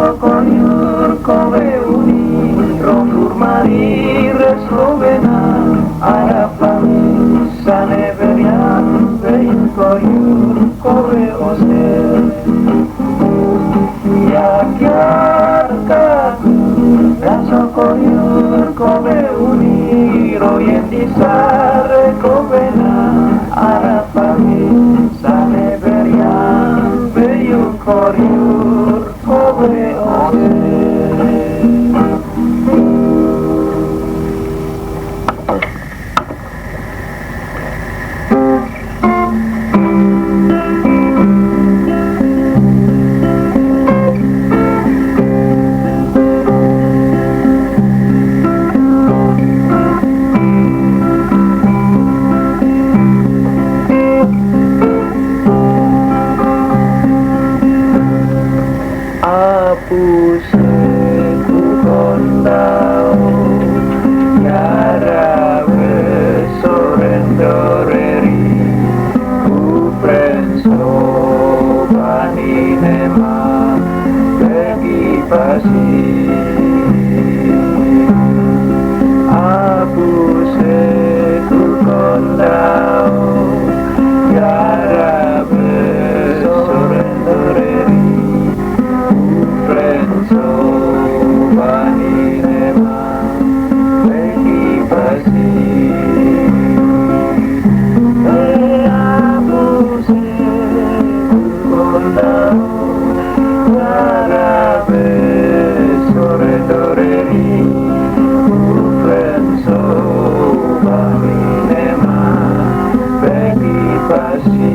Socorro, come uni, koyur kobe uniro yen disare kobe na arapagi sane berian beyun koyur kobe ose. Puse ku kondau yara besorendoreri ku prenso bani nema begi pasi apuse ku kondau yara besorendoreri Prenso bani nema begi pasi apuse kondau yarabe sorendoreri Prenso bani nema begi pasi.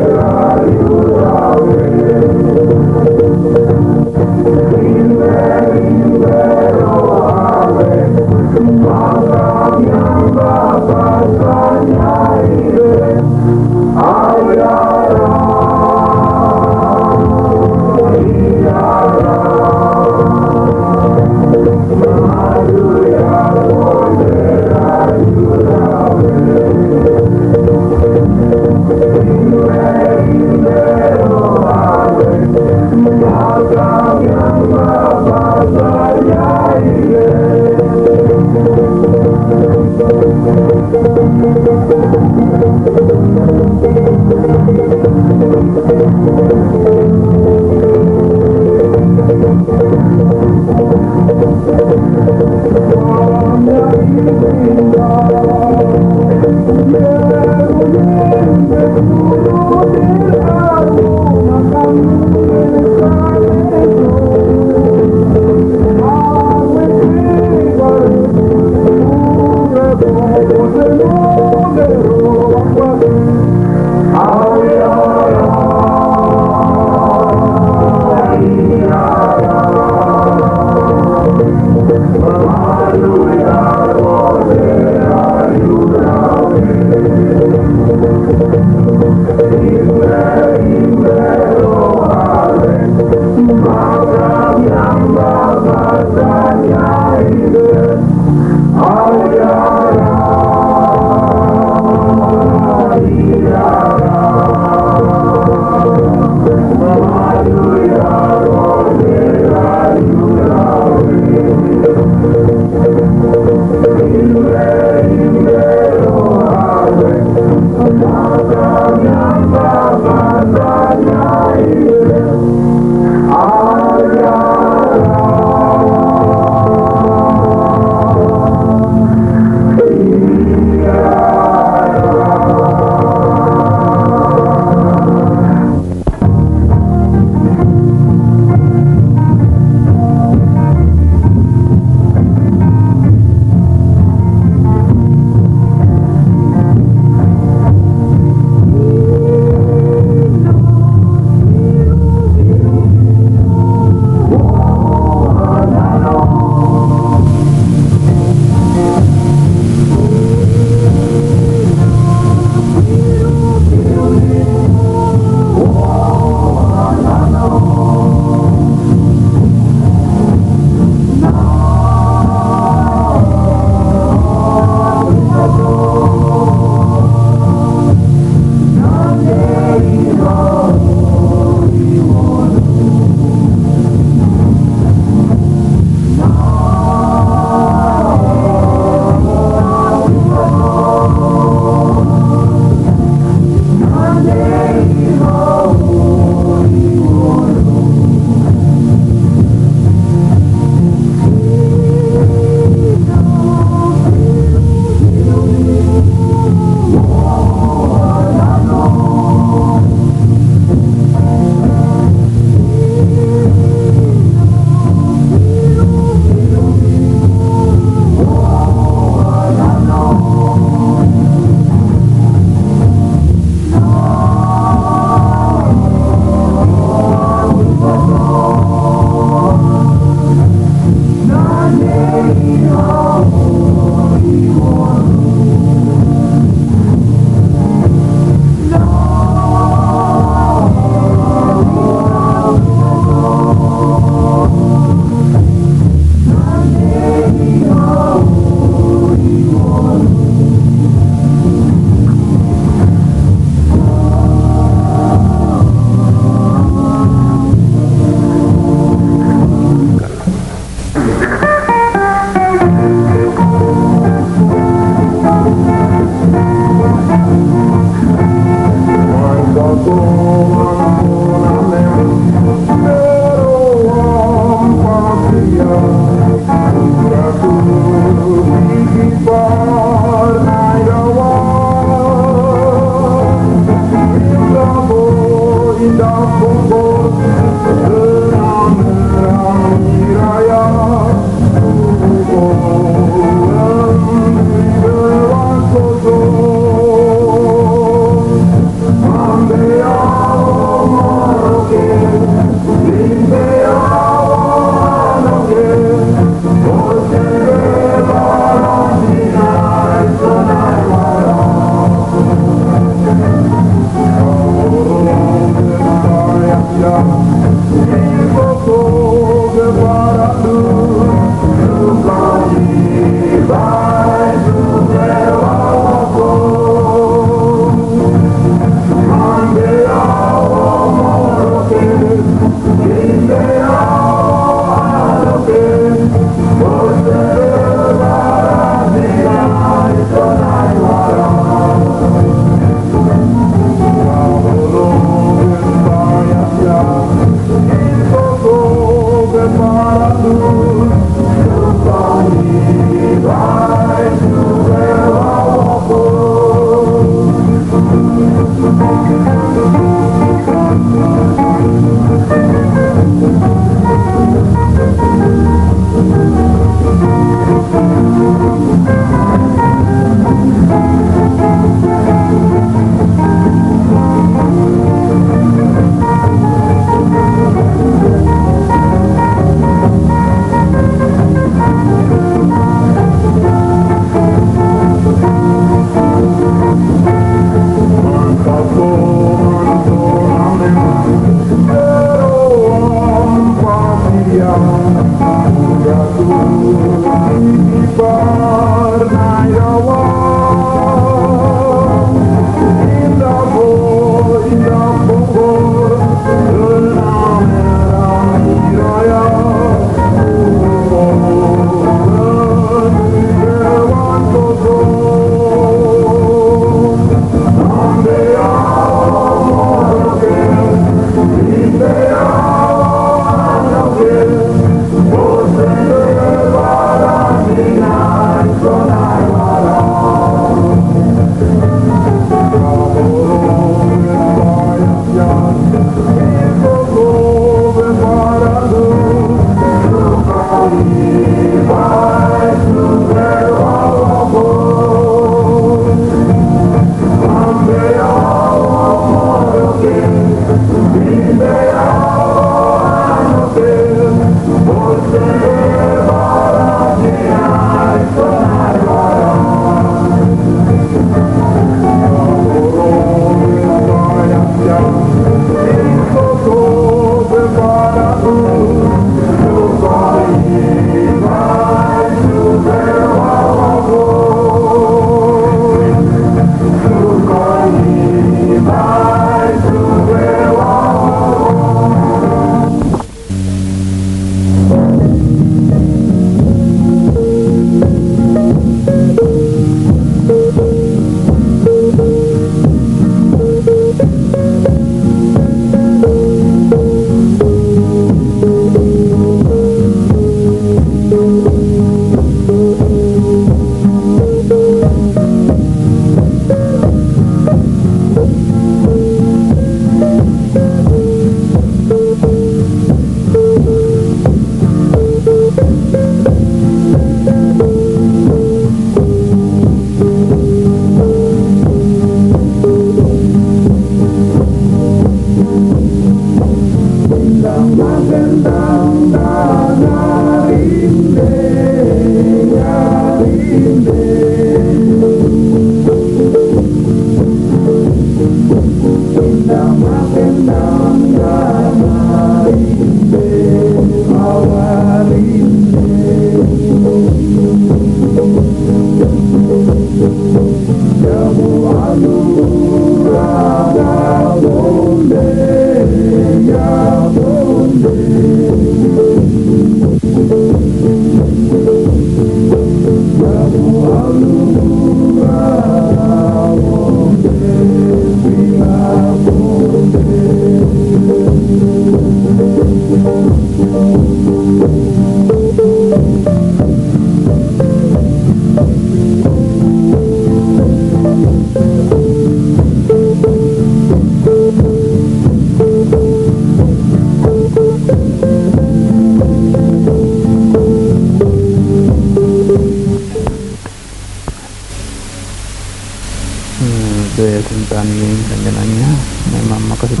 dan rencananya memang makasih.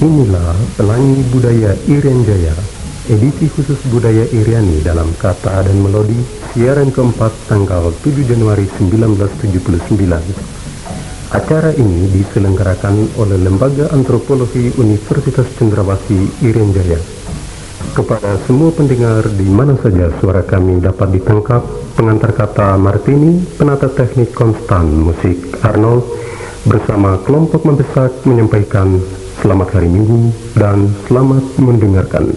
Inilah Pelangi Budaya Irian Jaya, edisi khusus budaya Iriani dalam kata dan melodi, siaran keempat tanggal 7 Januari 1979. Acara ini diselenggarakan oleh Lembaga Antropologi Universitas Cendrawasih Irian Jaya. Kepada semua pendengar di mana saja suara kami dapat ditangkap, pengantar kata Martini, penata teknik Konstan, musik Arnold, bersama kelompok membesak menyampaikan selamat hari Minggu dan selamat mendengarkan.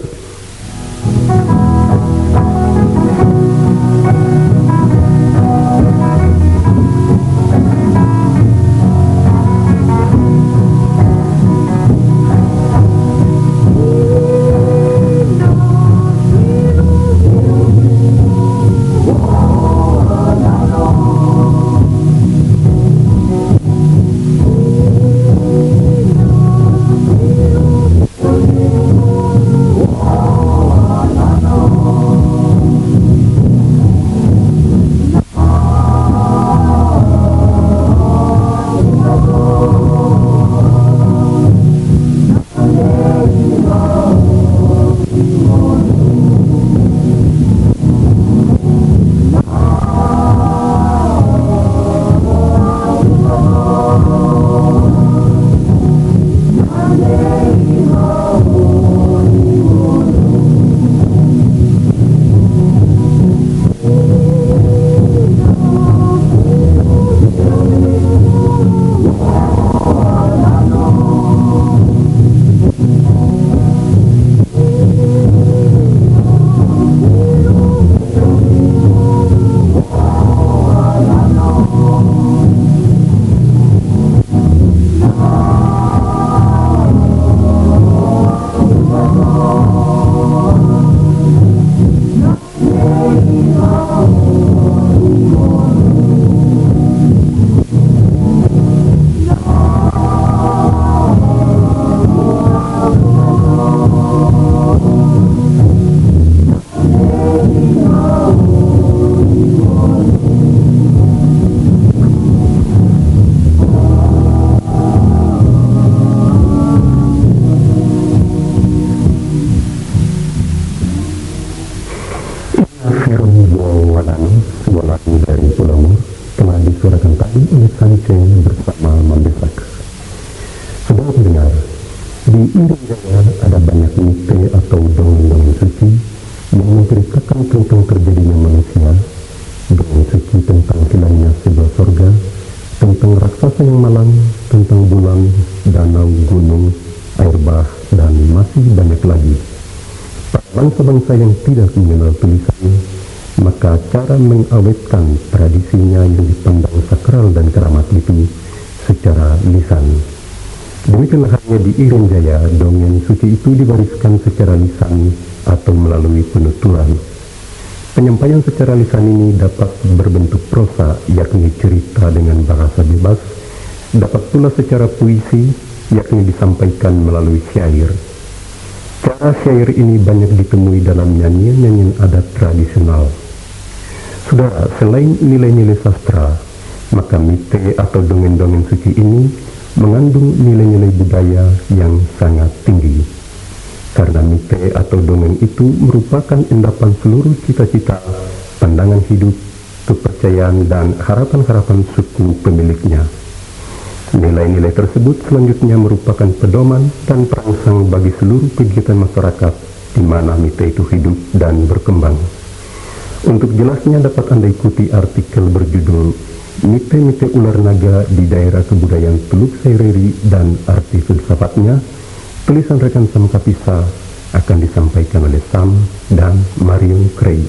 Bersama membesak. Saudara pendengar, di Indonesia ada banyak mite atau dongeng-dongeng suci yang menceritakan tentang terjadinya manusia, dongeng suci tentang hilangnya sebuah sorga, tentang raksasa yang malang, tentang bulan, danau, gunung, air bah, dan masih banyak lagi. Pada bangsa-bangsa yang tidak mengenal tulisan, maka cara mengawetkan tradisinya yang dipandang sakral dan keramat itu secara lisan. Demikianlah halnya di Irian Jaya, dongeng suci itu diwariskan secara lisan atau melalui penuturan. Penyampaian secara lisan ini dapat berbentuk prosa, yakni cerita dengan bahasa bebas, dapat pula secara puisi, yakni disampaikan melalui syair. Cara syair ini banyak ditemui dalam nyanyian-nyanyian adat tradisional. Saudara, selain nilai-nilai sastra, maka mite atau dongeng-dongeng suci ini mengandung nilai-nilai budaya yang sangat tinggi. Karena mite atau dongeng itu merupakan endapan seluruh cita-cita, pandangan hidup, kepercayaan, dan harapan-harapan suku pemiliknya. Nilai-nilai tersebut selanjutnya merupakan pedoman dan perangsang bagi seluruh kegiatan masyarakat di mana mite itu hidup dan berkembang. Untuk jelasnya dapat Anda ikuti artikel berjudul Mite-Mite Ular Naga di Daerah Kebudayaan Teluk Saireri dan Arti Filsafatnya. Tulisan rekan Sam Kapisa akan disampaikan oleh Sam dan Marion Craig.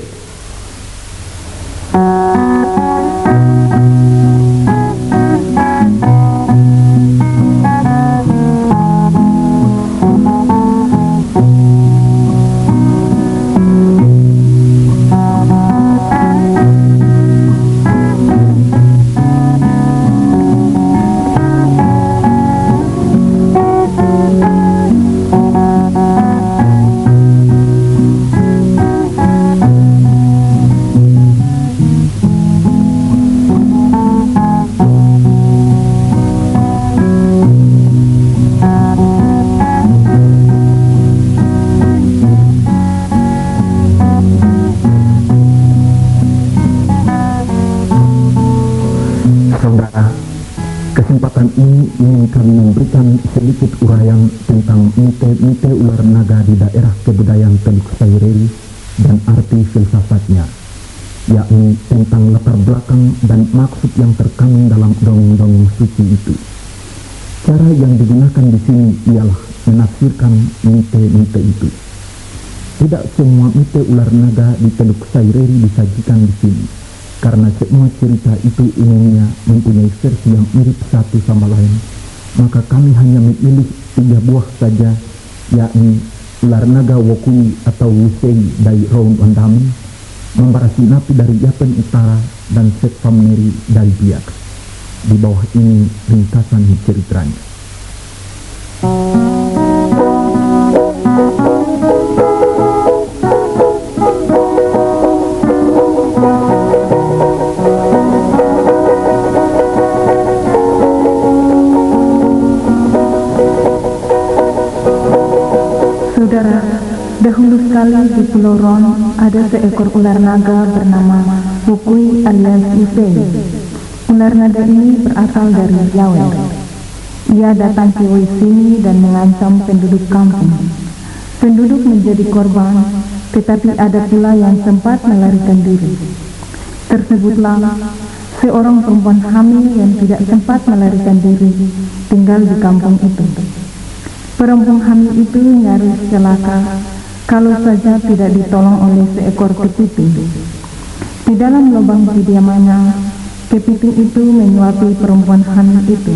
sedikit uraian tentang mite ular naga di daerah kebudayaan Teluk Saireri dan arti filsafatnya, yakni tentang latar belakang dan maksud yang terkandung dalam dongeng-dongeng suci itu. Cara yang digunakan di sini ialah menafsirkan mite-mite itu. Tidak semua mite ular naga di Teluk Saireri disajikan di sini, karena semua cerita itu umumnya mempunyai versi yang mirip satu sama lain. Maka kami hanya memilih 3 buah saja, yakni ular naga Wokui atau Wusei dari Round Ondami, Mambarasi Napi dari Yapen Utara, dan Setfamneri dari Biak. Di bawah ini ringkasan ceritanya. Saudara, dahulu sekali di Pulau Ron ada seekor ular naga bernama Wukui alias Usei. Ular naga ini berasal dari Yawen. Ia datang ke sini dan mengancam penduduk kampung. Penduduk menjadi korban, tetapi ada pula yang sempat melarikan diri. Tersebutlah seorang perempuan hamil yang tidak sempat melarikan diri tinggal di kampung itu. Perempuan hamil itu nyaris celaka kalau saja tidak ditolong oleh seekor kepiting. Di dalam lubang kediamannya, kepiting itu menyuapi perempuan hamil itu.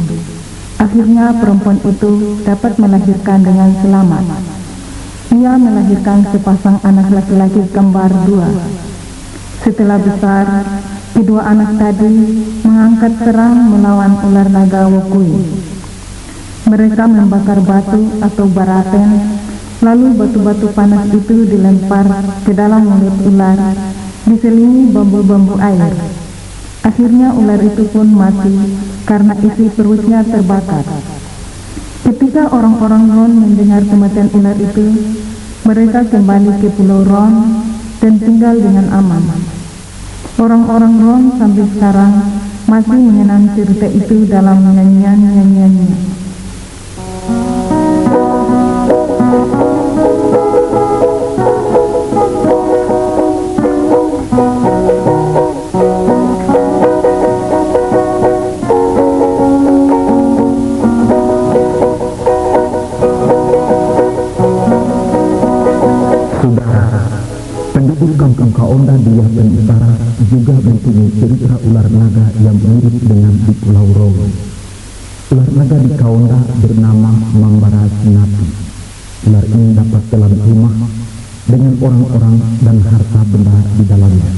Akhirnya perempuan itu dapat melahirkan dengan selamat. Ia melahirkan sepasang anak laki-laki kembar 2. Setelah besar, kedua anak tadi mengangkat serang melawan ular naga Wukui. Mereka membakar batu atau baraten, lalu batu-batu panas itu dilempar ke dalam mulut ular, diselingi bambu-bambu air. Akhirnya ular itu pun mati karena isi perutnya terbakar. Ketika orang-orang Ron mendengar kematian ular itu, mereka kembali ke Pulau Ron dan tinggal dengan aman. Orang-orang Ron sampai sekarang masih mengenang cerita itu dalam nyanyian-nyanyiannya. Penduduk kampung Kaonda di Yapen Utara juga mempunyai cerita ular naga yang mirip dengan di Pulau Rowo. Ular naga di Kaonda bernama Mambarasi Napi. Ular ini dapat telan rumah dengan orang-orang dan harta benda di dalamnya.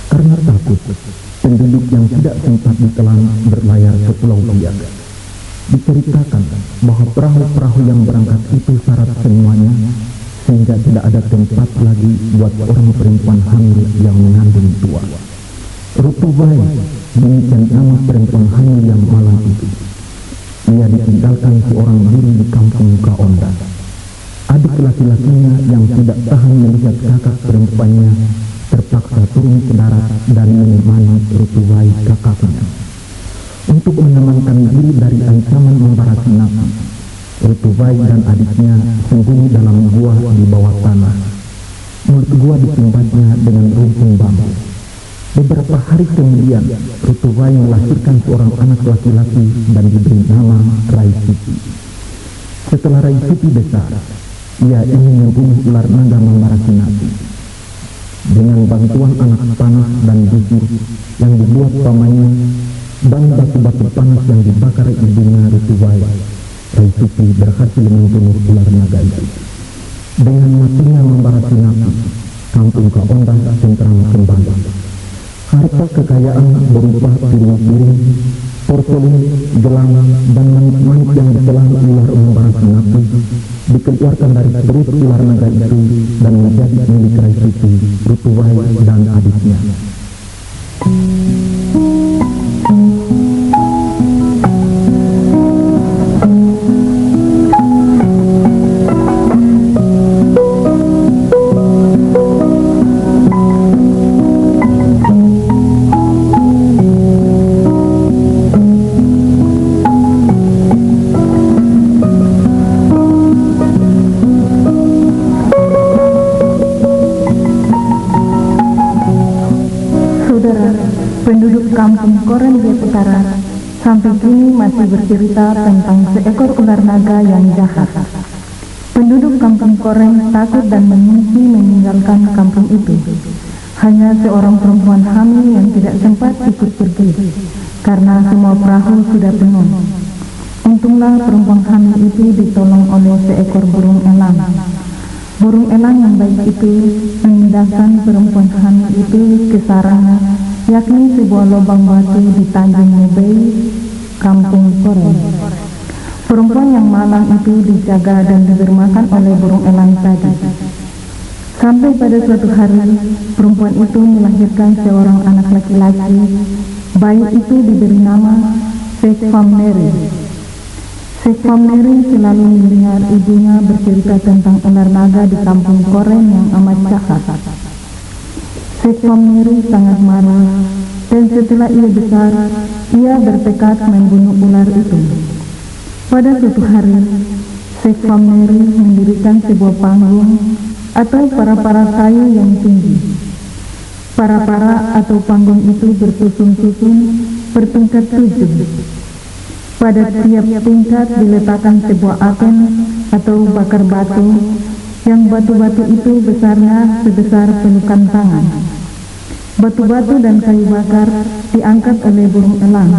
Karena takut, penduduk yang tidak sempat ditelan berlayar ke Pulau Biak. Diceritakan bahwa perahu-perahu yang berangkat itu syarat semuanya, sehingga tidak ada tempat lagi buat orang perempuan hamil yang mengandung tua. Rutubai, demikian nama perempuan hamil yang malang itu. Ia ditinggalkan seorang diri di kampung Kaonda. Adik laki-lakinya yang tidak tahan melihat kakak perempuannya terpaksa turun ke darat dan menemani Rutubai kakaknya. Untuk mengamankan diri dari ancaman Mambarasi Napi, Rutubai dan adiknya sembunyi dalam gua di bawah tanah. Mulut gua disumbatnya dengan rumpun bambu. Beberapa hari kemudian, Rutubai melahirkan seorang anak laki-laki dan diberi nama Raisuti. Setelah Raisuti besar, ia ingin membunuh ular naga Mambarasi Napi. Dengan bantuan anak panas dan busur yang dibuat pamannya dan batu-batu panas yang dibakar ibunya Rutubai, Raisuti berhasil membunuh ular naga itu. Dengan matinya Mambarasi Napi, kampung Kaonda tentram kembali. Harta kekayaan berupa piring-piring, porselin, gelang, dan manik-manik yang ditelan ular Mambarasi Napi dikeluarkan dari perut ular naga itu dan menjadi milik Raisuti, Rutubai, dan adiknya. kampung Koren di utara sampai kini masih bercerita tentang seekor ular naga yang jahat. Penduduk kampung Koren takut dan mengungsi meninggalkan kampung itu. Hanya seorang perempuan hamil yang tidak sempat ikut pergi karena semua perahu sudah penuh. Untunglah perempuan hamil itu ditolong oleh seekor burung elang. Burung elang yang baik itu memindahkan perempuan hamil itu ke sarangnya, yakni sebuah lubang batu di Tanjung Mubei, kampung Koren. Perempuan yang malang itu dijaga dan diberi makan oleh burung elang tadi. Sampai pada suatu hari, perempuan itu melahirkan seorang anak laki-laki. Bayi itu diberi nama Sekvamneri. Sekvamneri selalu mendengar ibunya bercerita tentang ular naga di kampung Koren yang amat jahat. Sekvamneri sangat marah, dan setelah ia besar, ia bertekad membunuh ular itu. Pada suatu hari, Sekvamneri mendirikan sebuah panggung atau para-para kayu yang tinggi. Para-para atau panggung itu bersusun-susun bertingkat 7. Pada tiap tingkat diletakkan sebuah apen atau bakar batu, yang batu-batu itu besarnya sebesar pelukan tangan. Batu-batu dan kayu bakar diangkat oleh burung elang.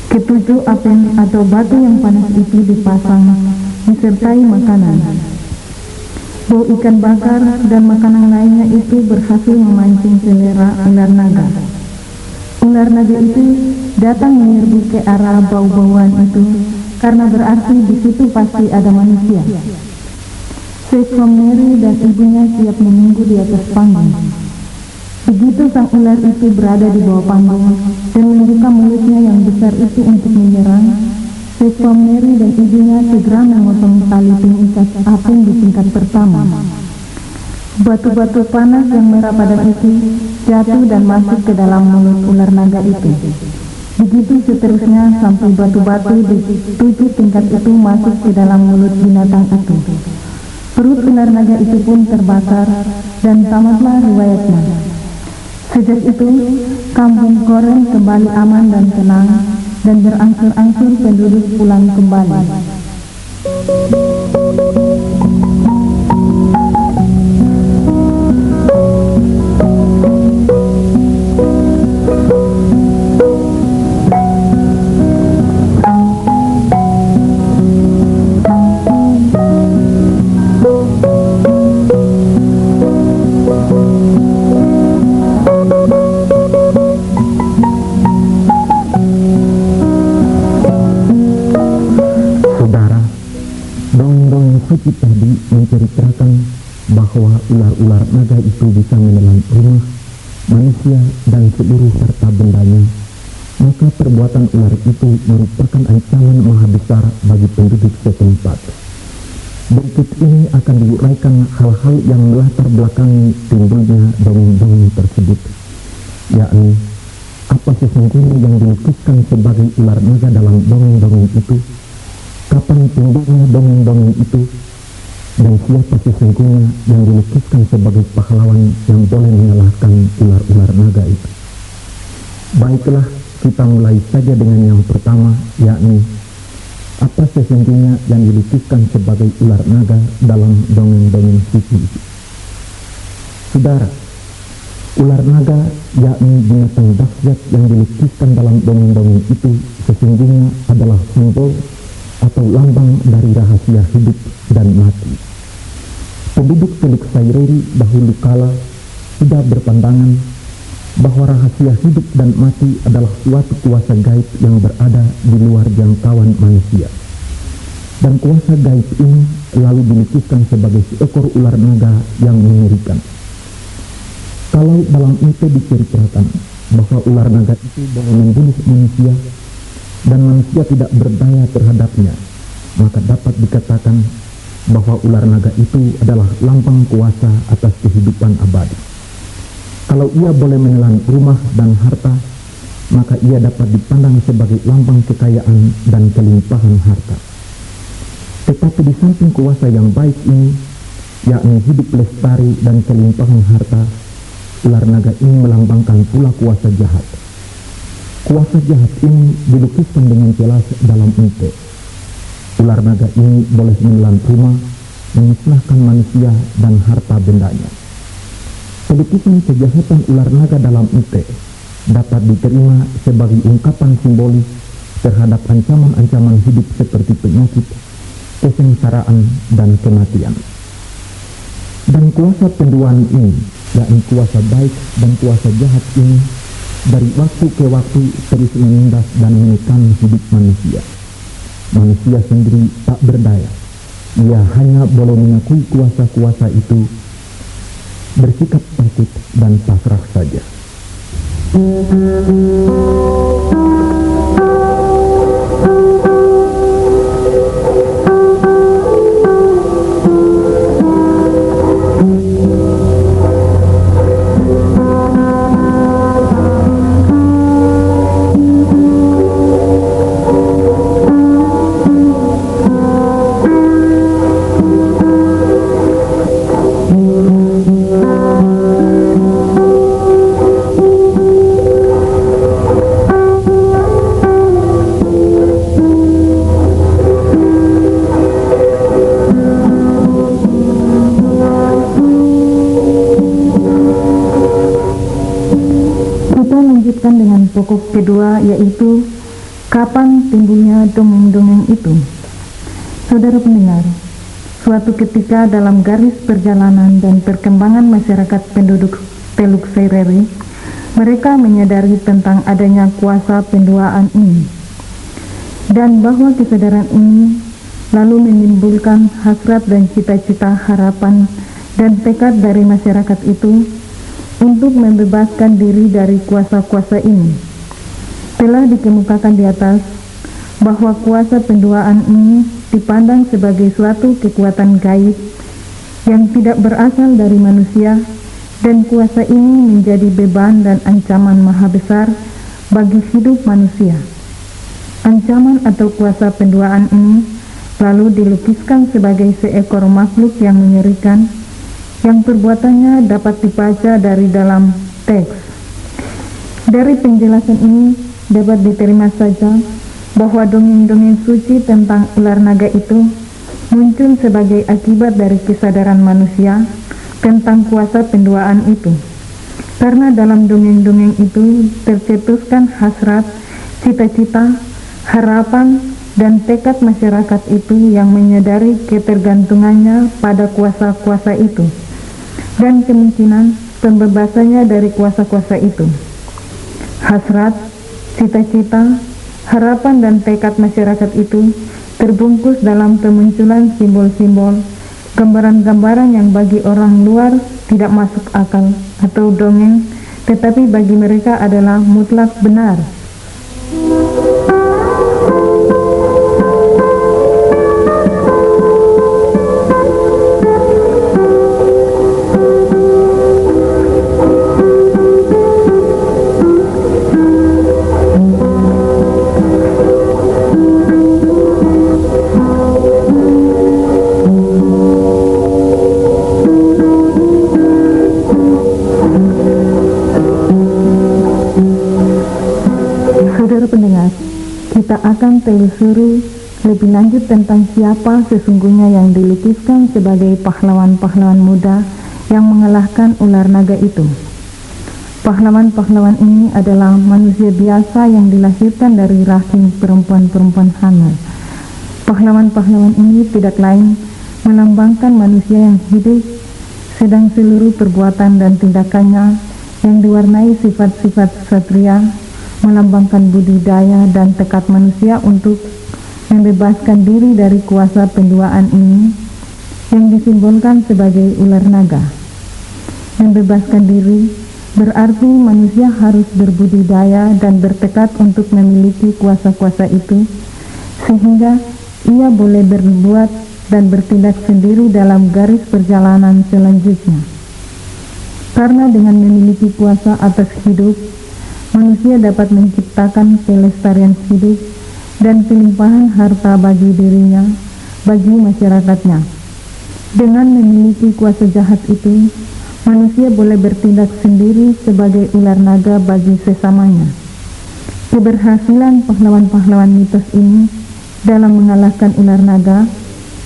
Ketujuh apen atau batu yang panas itu dipasang disertai makanan. Bau ikan bakar dan makanan lainnya itu berhasil memancing selera ular naga. Ular naga itu datang menyerbu ke arah bau-bauan itu karena berarti di situ pasti ada manusia. Sekvamneri dan ibunya siap menunggu di atas panggung. Begitu sang ular itu berada di bawah panggung dan membuka mulutnya yang besar itu untuk menyerang, Sekvamneri dan ibunya segera memotong tali pengikat apen di tingkat pertama. Batu-batu panas yang merah padam itu jatuh dan masuk ke dalam mulut ular naga itu. Begitu seterusnya sampai batu-batu di 7 tingkat itu masuk ke dalam mulut binatang itu. Perut ular naga itu pun terbakar dan tamatlah riwayatnya. Sejak itu, kampung Koren kembali aman dan tenang, dan berangsur-angsur penduduk pulang kembali. Suci tadi menceritakan bahwa ular-ular naga itu bisa menelan rumah, manusia, dan seluruh harta bendanya. Maka perbuatan ular itu merupakan ancaman maha besar bagi penduduk setempat. Berikut ini akan diuraikan hal-hal yang melatar belakangi timbulnya dongeng-dongeng tersebut, yakni apa sesungguhnya yang dilukiskan sebagai ular naga dalam dongeng-dongeng itu, kapan timbulnya dongeng-dongeng itu, dan siapa sesungguhnya yang dilukiskan sebagai pahlawan yang boleh mengalahkan ular-ular naga itu. Baiklah, kita mulai saja dengan yang pertama, yakni apa sesungguhnya yang dilukiskan sebagai ular naga dalam dongeng-dongeng suci itu. Saudara, ular naga yakni binatang dahsyat yang dilukiskan dalam dongeng-dongeng itu sesungguhnya adalah simbol atau lambang dari rahasia hidup dan mati. Penduduk Teluk Saireri dahulu kala sudah berpandangan bahwa rahasia hidup dan mati adalah suatu kuasa gaib yang berada di luar jangkauan manusia. Dan kuasa gaib ini lalu dilukiskan sebagai seekor ular naga yang mengerikan. Kalau dalam itu diceritakan bahwa ular naga itu boleh membunuh manusia dan manusia tidak berdaya terhadapnya, maka dapat dikatakan bahwa ular naga itu adalah lambang kuasa atas kehidupan abadi. Kalau ia boleh menelan rumah dan harta, maka ia dapat dipandang sebagai lambang kekayaan dan kelimpahan harta. Tetapi di samping kuasa yang baik ini, yakni hidup lestari dan kelimpahan harta, ular naga ini melambangkan pula kuasa jahat, Kuasa jahat ini dilukiskan dengan jelas dalam Ute. Ular naga ini boleh menelan rumah, memusnahkan manusia dan harta bendanya. Pelukisan kejahatan ular naga dalam Ute dapat diterima sebagai ungkapan simbolis terhadap ancaman-ancaman hidup seperti penyakit, kesengsaraan, dan kematian. Dan kuasa penduaan ini, yakni kuasa baik dan kuasa jahat ini, dari waktu ke waktu terus menindas dan menekan hidup manusia. Manusia sendiri tak berdaya. Ia hanya boleh mengakui kuasa-kuasa itu, bersikap takut dan pasrah saja. Dengan pokok kedua, yaitu kapan timbulnya dongeng-dongeng itu. Saudara pendengar, suatu ketika dalam garis perjalanan dan perkembangan masyarakat penduduk Teluk Seireri, mereka menyadari tentang adanya kuasa penduaan ini, dan bahwa kesadaran ini lalu menimbulkan hasrat dan cita-cita, harapan dan tekad dari masyarakat itu untuk membebaskan diri dari kuasa-kuasa ini. Telah dikemukakan di atas bahwa kuasa penduaan ini dipandang sebagai suatu kekuatan gaib yang tidak berasal dari manusia, dan kuasa ini menjadi beban dan ancaman maha besar bagi hidup manusia. Ancaman atau kuasa penduaan ini lalu dilukiskan sebagai seekor makhluk yang mengerikan, yang perbuatannya dapat dibaca dari dalam teks. Dari penjelasan ini dapat diterima saja bahwa dongeng-dongeng suci tentang ular naga itu muncul sebagai akibat dari kesadaran manusia tentang kuasa penduaan itu. Karena dalam dongeng-dongeng itu tercetuskan hasrat, cita-cita, harapan, dan tekad masyarakat itu yang menyadari ketergantungannya pada kuasa-kuasa itu, dan kemungkinan pembebasannya dari kuasa-kuasa itu. Hasrat, cita-cita, harapan dan tekad masyarakat itu terbungkus dalam kemunculan simbol-simbol, gambaran-gambaran yang bagi orang luar tidak masuk akal atau dongeng, tetapi bagi mereka adalah mutlak benar. Kita akan telusuri lebih lanjut tentang siapa sesungguhnya yang dilukiskan sebagai pahlawan-pahlawan muda yang mengalahkan ular naga itu. Pahlawan-pahlawan ini adalah manusia biasa yang dilahirkan dari rahim perempuan-perempuan hamil. Pahlawan-pahlawan ini tidak lain melambangkan manusia yang hidup, sedang seluruh perbuatan dan tindakannya yang diwarnai sifat-sifat satria melambangkan budidaya dan tekad manusia untuk membebaskan diri dari kuasa penduaan ini yang disimbolkan sebagai ular naga. Membebaskan diri berarti manusia harus berbudidaya dan bertekad untuk memiliki kuasa-kuasa itu, sehingga ia boleh berbuat dan bertindak sendiri dalam garis perjalanan selanjutnya. Karena dengan memiliki kuasa atas hidup, manusia dapat menciptakan kelestarian hidup dan kelimpahan harta bagi dirinya, bagi masyarakatnya. Dengan memiliki kuasa jahat itu, manusia boleh bertindak sendiri sebagai ular naga bagi sesamanya. Keberhasilan pahlawan-pahlawan mitos ini dalam mengalahkan ular naga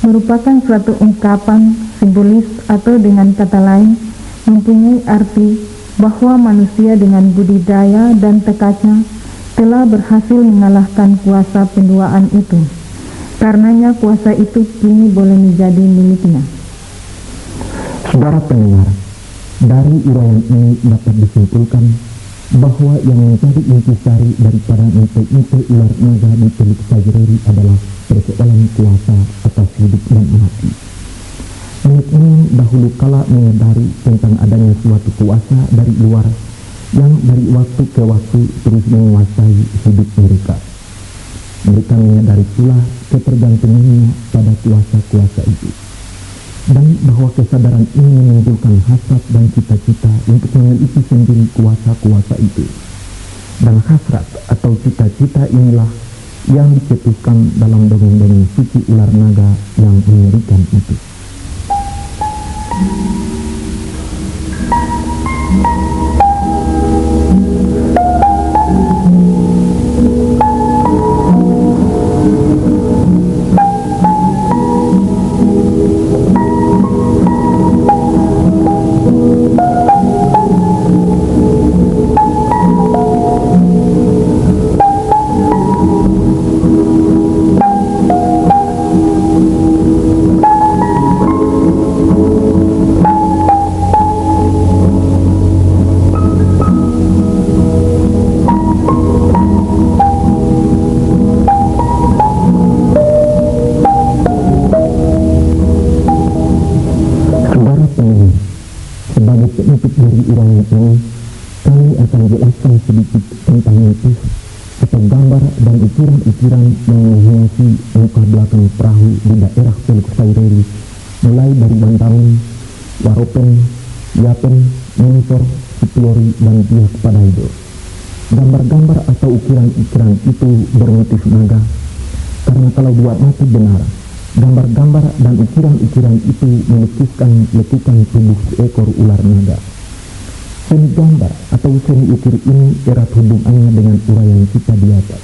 merupakan suatu ungkapan simbolis atau dengan kata lain mempunyai arti bahwa manusia dengan budidaya dan tekadnya telah berhasil mengalahkan kuasa penduaan itu. Karenanya kuasa itu kini boleh menjadi miliknya. Saudara pendengar, dari uraian ini dapat disimpulkan bahwa yang menjadi intisari daripada mite-mite ular naga di Teluk Sajreri adalah persoalan kuasa atas hidup dan mati. Nenek dahulu kala menyadari tentang adanya suatu kuasa dari luar yang dari waktu ke waktu terus menguasai hidup mereka. Mereka menyadari pula ketergantungannya pada kuasa-kuasa itu, dan bahwa kesadaran ini menimbulkan hasrat dan cita-cita untuk memiliki sendiri kuasa-kuasa itu. Dan hasrat atau cita-cita inilah yang dicetuskan dalam dongeng-dongeng suci ular naga yang mengerikan itu. Sebagai penutup dari uraian ini, kami akan jelaskan sedikit tentang motif atau gambar dan ukiran-ukiran yang menghiasi muka belakang perahu di daerah Teluk Sajreri, mulai dari Bantamun, Waropen, Yapen, Monitor, Siplori, dan Pihak Padaido. Gambar-gambar atau ukiran-ukiran itu bermotif naga, karena kalau diamati benar, gambar-gambar dan ukiran-ukiran itu melukiskan lekukan tubuh seekor ular naga. Seni gambar atau seni ukir ini erat hubungannya dengan uraian kita di atas.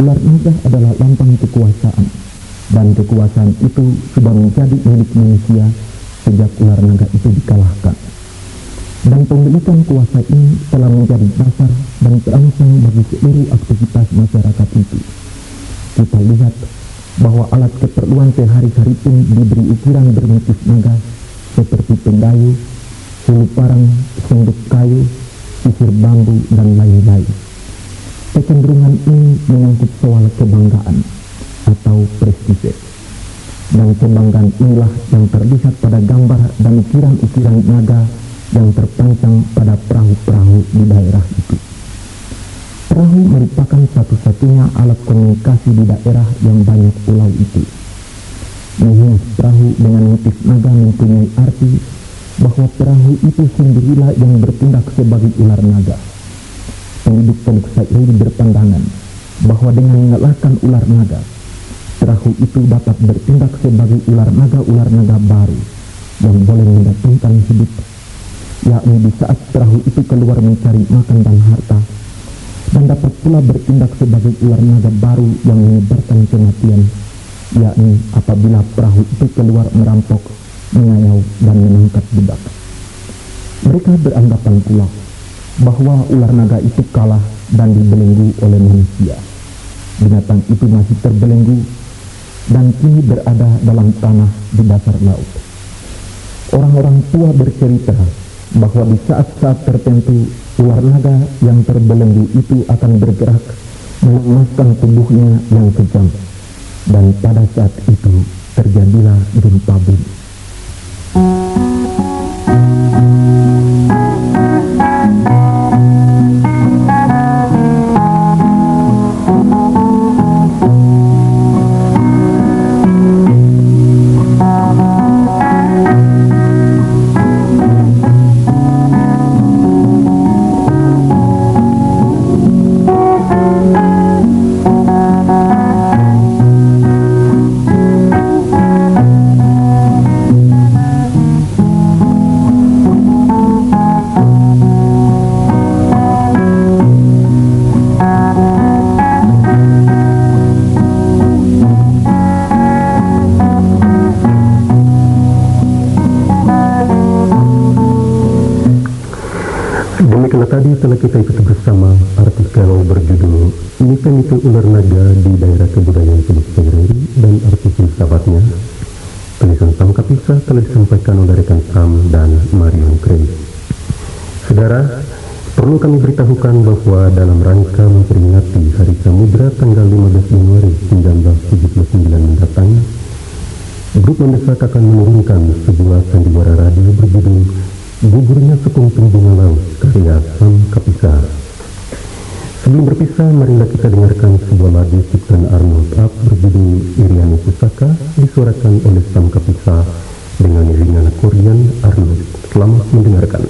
Ular naga adalah lambang kekuasaan, dan kekuasaan itu sudah menjadi milik manusia sejak ular naga itu dikalahkan. Dan pemilikan kuasa ini telah menjadi dasar dan terangsang bagi seluruh aktivitas masyarakat itu. Kita lihat bahwa alat keperluan sehari-hari pun diberi ukiran bermotif naga seperti pendayu, hulu parang, sendok kayu, sisir bambu, dan lain-lain. Kecenderungan ini menyangkut soal kebanggaan atau prestise. Dan kebanggaan inilah yang terlihat pada gambar dan ukiran-ukiran naga yang terpancang pada perahu-perahu di daerah itu. Perahu merupakan satu-satunya alat komunikasi di daerah yang banyak pulau itu. Menghias perahu dengan motif naga mempunyai arti bahwa perahu itu sendirilah yang bertindak sebagai ular naga. Penduduk Teluk Sajreri berpandangan bahwa dengan mengalahkan ular naga, perahu itu dapat bertindak sebagai ular naga baru yang boleh mendatangkan hidup, yakni di saat perahu itu keluar mencari makan dan harta, dan dapat pula bertindak sebagai ular naga baru yang menyebarkan kematian, yakni apabila perahu itu keluar merampok, mengayau, dan menangkap budak. Mereka beranggapan pula bahwa ular naga itu kalah dan dibelenggu oleh manusia. Binatang itu masih terbelenggu dan kini berada dalam tanah di dasar laut. Orang-orang tua bercerita bahwa di saat-saat tertentu ular naga yang terbelenggu itu akan bergerak melemaskan tubuhnya yang kejam, dan pada saat itu terjadilah gempa bumi. tadi telah kita ikuti bersama artikel berjudul Mite-Mite Ular Naga di Daerah Kebudayaan Teluk Tenggiri dan arti filsafatnya. Tulisan Sam Kapisa telah disampaikan oleh rekan Sam dan Marion Krim. Saudara, perlu kami beritahukan bahwa dalam rangka memperingati Hari Samudra tanggal 15 Januari 1979 mendatang, grup mendesak akan menurunkan sebuah sandiwara radio berjudul Gugurnya Sekuntum Bunga Laut karya Sam Kapisa. Sebelum berpisah, marilah kita dengarkan sebuah lagu ciptaan Arnold Up berjudul Iriani Pusaka, disuarakan oleh Sam Kapisa dengan iringan akordeon Arnold. Selamat mendengarkan.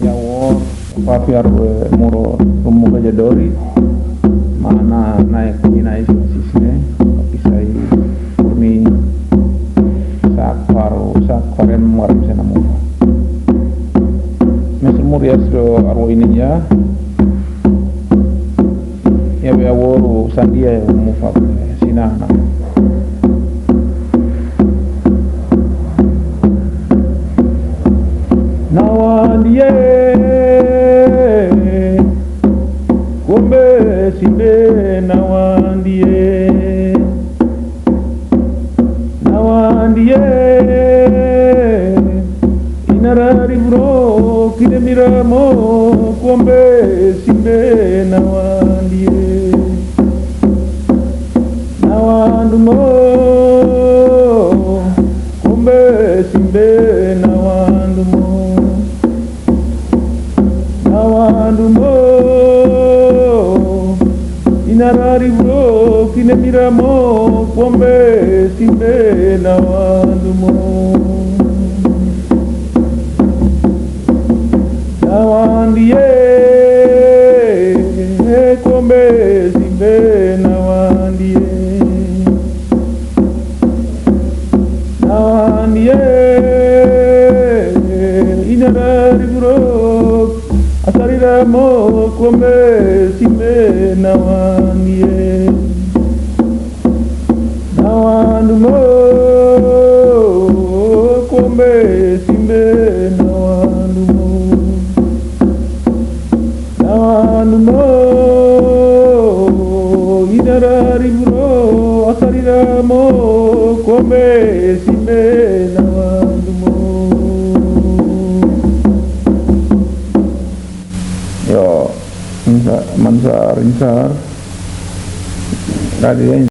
Yawor papiar muro rumu gajadori mana naik sisne pisai kurni sak paren muarim senamu mesel murias arwo ini ya be aworu sandia ya mufa sinana nawandie kumbe sinde nawandie inarari bro kide miramo kumbe sinde nawandie nawandumo kumbe sinde nawandumo inarari bro kine miramo kumbe sinde nawandumo nawandie kumbe sinde nawandie inarari bro asarira mo kumbe simbe nawandie nawandumo kumbe simbe nawandumo inarari bro asarira mo kumbe simbe nawandumo yo mansar tadi